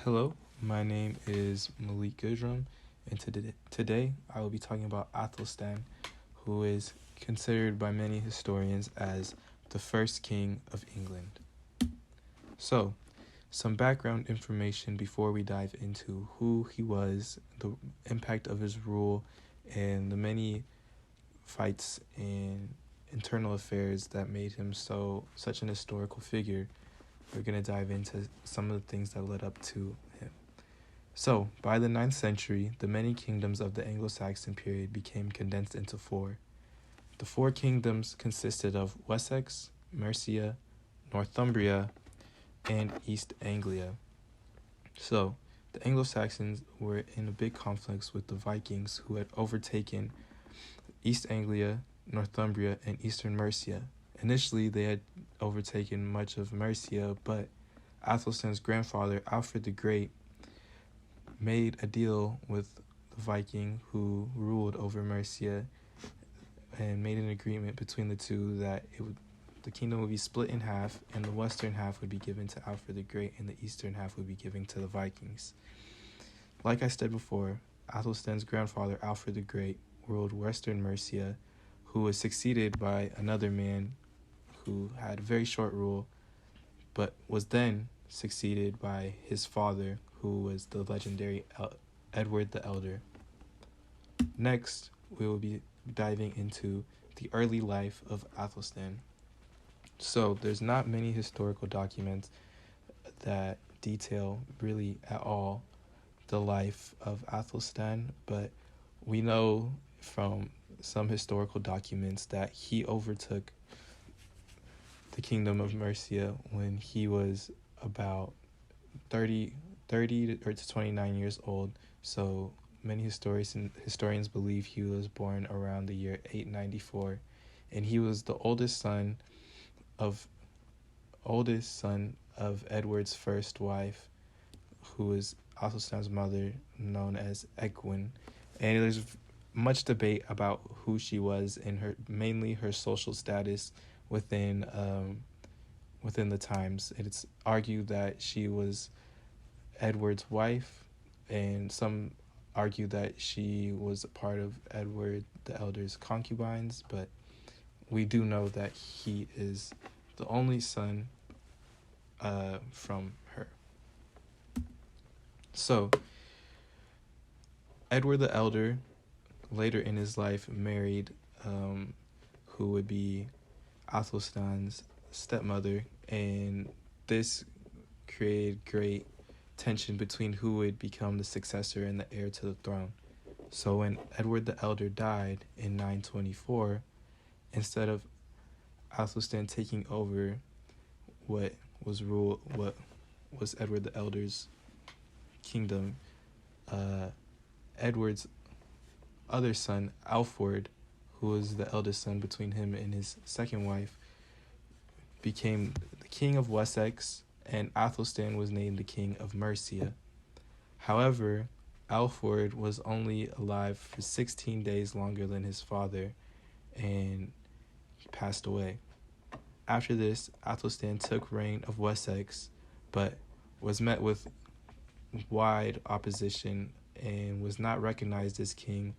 Hello, my name is Malik Gujram, and today I will be talking about Athelstan, who is considered by many historians as the first king of England. So, some background information before we dive into who he was, the impact of his rule, and the many fights and internal affairs that made him such an historical figure. We're going to dive into some of the things that led up to him. So, by the ninth century, the many kingdoms of the Anglo-Saxon period became condensed into four. The four kingdoms consisted of Wessex, Mercia, Northumbria, and East Anglia. So, the Anglo-Saxons were in a big conflict with the Vikings, who had overtaken East Anglia, Northumbria, and Eastern Mercia. Initially, they had overtaken much of Mercia, but Athelstan's grandfather, Alfred the Great, made a deal with the Viking who ruled over Mercia and made an agreement between the two that the kingdom would be split in half, and the western half would be given to Alfred the Great, and the eastern half would be given to the Vikings. Like I said before, Athelstan's grandfather, Alfred the Great, ruled western Mercia, who was succeeded by another man who had a very short rule, but was then succeeded by his father, who was the legendary Edward the Elder. Next, we will be diving into the early life of Athelstan. So, there's not many historical documents that detail really at all the life of Athelstan, but we know from some historical documents that he overtook the kingdom of Mercia when he was about 30 to 29 years old. So many historians believe he was born around the year 894, and he was the oldest son of Edward's first wife, who was Athelstan's mother, known as Egwin. And there's much debate about who she was and mainly her social status within the times. It's argued that she was Edward's wife, and some argue that she was a part of Edward the Elder's concubines, but we do know that he is the only son from her. So, Edward the Elder, later in his life, married who would be Athelstan's stepmother, and this created great tension between who would become the successor and the heir to the throne. So when Edward the Elder died in 924, instead of Athelstan taking over what was Edward the Elder's kingdom, Edward's other son, Alfred, who was the eldest son between him and his second wife, became the king of Wessex, and Athelstan was named the king of Mercia. However, Alfred was only alive for 16 days longer than his father, and he passed away. After this, Athelstan took reign of Wessex, but was met with wide opposition and was not recognized as king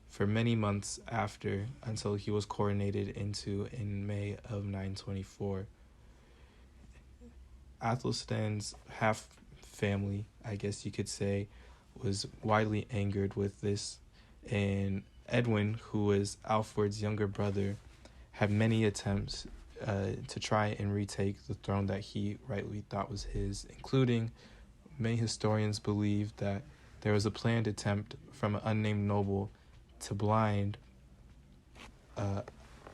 for many months after, until he was coronated in May of 924. Athelstan's half family, I guess you could say, was widely angered with this, and Edwin, who was Alfred's younger brother, had many attempts to try and retake the throne that he rightly thought was his, including many historians believe that there was a planned attempt from an unnamed noble to blind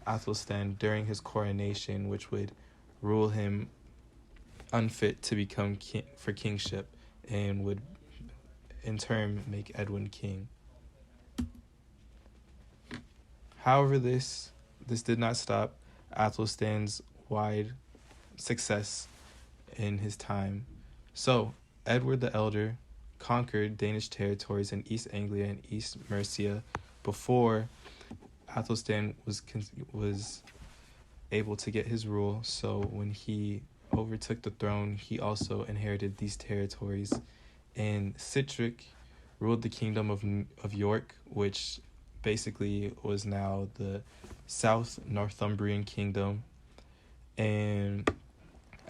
Athelstan during his coronation, which would rule him unfit to become king for kingship, and would in turn make Edwin king. However, this did not stop Athelstan's wide success in his time. So, Edward the Elder conquered Danish territories in East Anglia and East Mercia before Athelstan was able to get his rule. So when he overtook the throne, he also inherited these territories, and Sitrick ruled the kingdom of York, which basically was now the South Northumbrian kingdom. And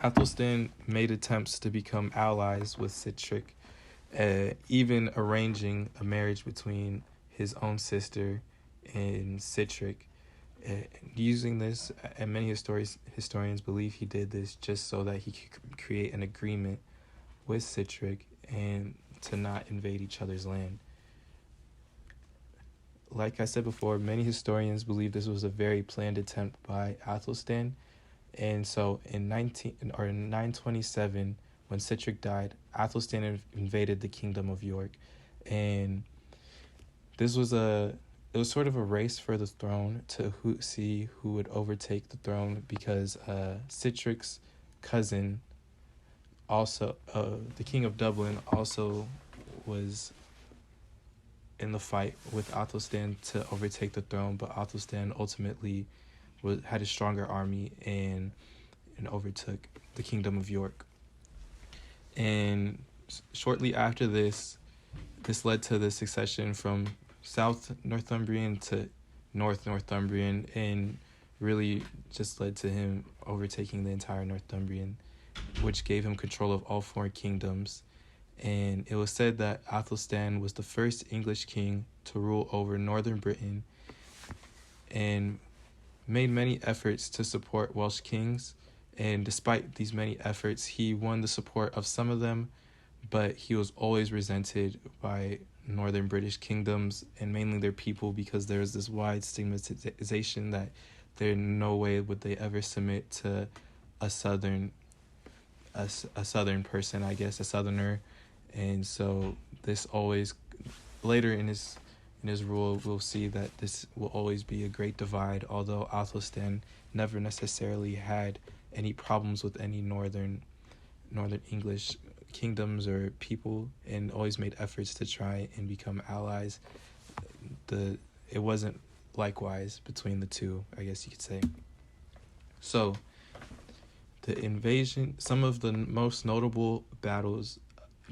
Athelstan made attempts to become allies with Sitrick, even arranging a marriage between his own sister and Sitrick. Using this, and many historians believe he did this just so that he could create an agreement with Sitrick and to not invade each other's land. Like I said before, many historians believe this was a very planned attempt by Athelstan. And so in 927, when Sitrick died, Athelstan invaded the kingdom of York. And this was it was sort of a race for the throne to see who would overtake the throne, because Sitrick's cousin, also the king of Dublin, also was in the fight with Athelstan to overtake the throne, but Athelstan ultimately had a stronger army and overtook the kingdom of York. And shortly after this led to the succession from South Northumbrian to North Northumbrian, and really just led to him overtaking the entire Northumbrian, which gave him control of all four kingdoms. And it was said that Athelstan was the first English king to rule over northern Britain, and made many efforts to support Welsh kings. And despite these many efforts, he won the support of some of them, but he was always resented by northern British kingdoms, and mainly their people, because there was this wide stigmatization that there no way would they ever submit to a southern person, I guess, a southerner. And so this always, later in his rule, we'll see that this will always be a great divide, although Athelstan never necessarily had any problems with any northern English kingdoms or people, and always made efforts to try and become allies. It wasn't likewise between the two, I guess you could say. So the invasion, some of the most notable battles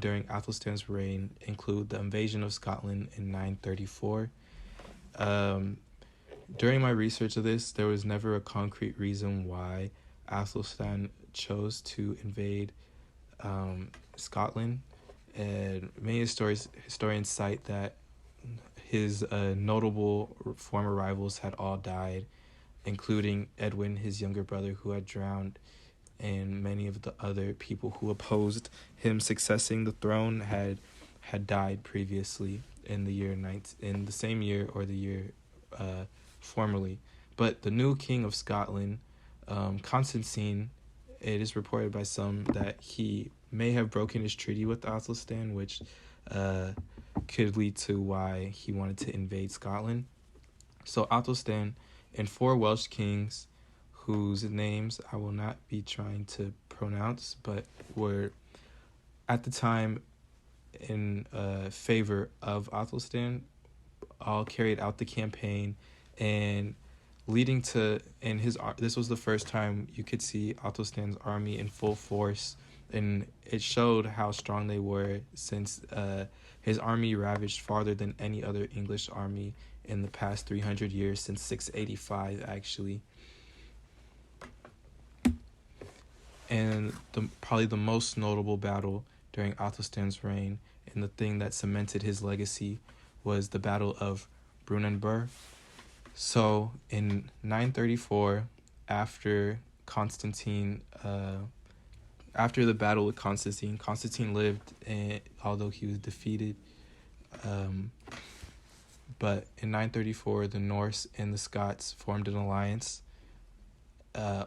during Athelstan's reign include the invasion of Scotland in 934. During my research of this, there was never a concrete reason why Athelstan chose to invade Scotland, and many historians cite that his notable former rivals had all died, including Edwin, his younger brother, who had drowned, and many of the other people who opposed him successing the throne had died previously in the same year or the year formerly. But the new king of Scotland, Constantine, it is reported by some that he may have broken his treaty with Athelstan, which could lead to why he wanted to invade Scotland. So Athelstan and 4 Welsh kings, whose names I will not be trying to pronounce, but were at the time in favor of Athelstan, all carried out the campaign, and leading to, and this was the first time you could see Athelstan's army in full force, and it showed how strong they were, since his army ravaged farther than any other English army in the past 300 years, since 685 actually. And probably the most notable battle during Athelstan's reign, and the thing that cemented his legacy, was the Battle of Brunanburh. So in 934, after the battle with Constantine lived, although he was defeated. But in 934, the Norse and the Scots formed an alliance.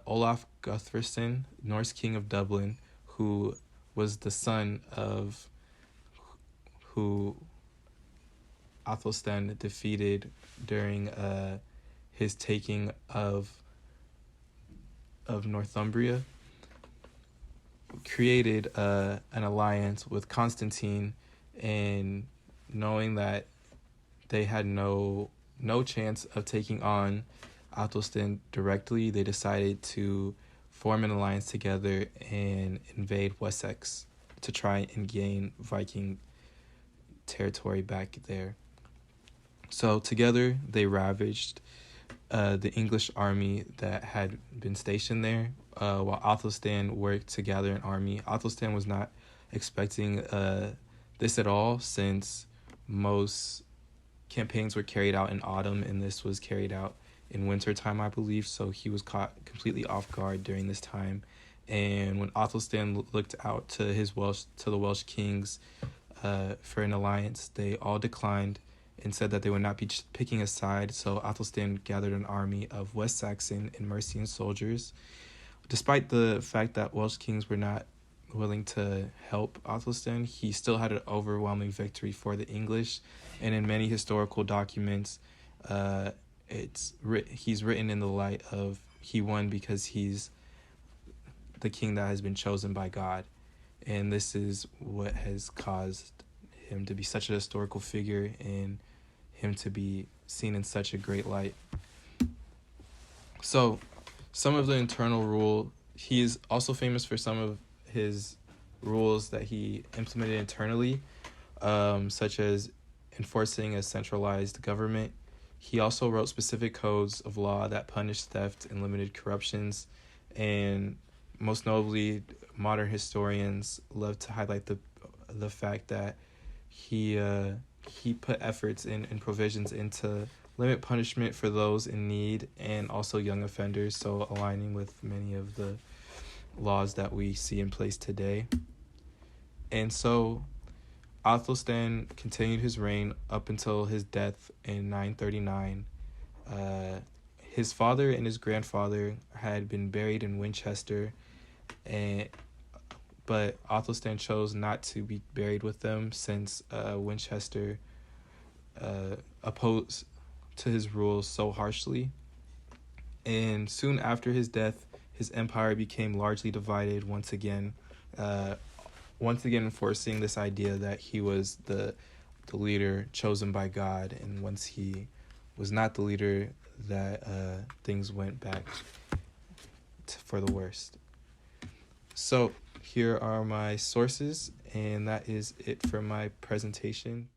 Olaf Guthferthson, Norse king of Dublin, who was the son of who Athelstan defeated during his taking of Northumbria, created an alliance with Constantine, and knowing that they had no chance of taking on Athelstan directly, they decided to form an alliance together and invade Wessex. to try and gain Viking territory back there. So together they ravaged the English army that had been stationed there, while Athelstan worked to gather an army. Athelstan was not expecting this at all, since most campaigns were carried out in autumn, and this was carried out in winter time, I believe. So he was caught completely off guard during this time. And when Athelstan looked out to the Welsh kings for an alliance, they all declined and said that they would not be picking a side. So Athelstan gathered an army of West Saxon and Mercian soldiers. Despite the fact that Welsh kings were not willing to help Athelstan, he still had an overwhelming victory for the English. And in many historical documents, he's written in the light of he won because he's the king that has been chosen by God. And this is what has caused him to be such a historical figure and him to be seen in such a great light. So some of the internal rule, he is also famous for some of his rules that he implemented internally, such as enforcing a centralized government. He also wrote specific codes of law that punished theft and limited corruptions. And most notably, modern historians love to highlight the fact that he put efforts and provisions into limit punishment for those in need and also young offenders, so aligning with many of the laws that we see in place today. And so Athelstan continued his reign up until his death in 939. His father and his grandfather had been buried in Winchester, but Athelstan chose not to be buried with them, since Winchester opposed to his rule so harshly. And soon after his death, his empire became largely divided once again enforcing this idea that he was the leader chosen by God, and once he was not the leader, that things went back for the worst. So here are my sources, and that is it for my presentation.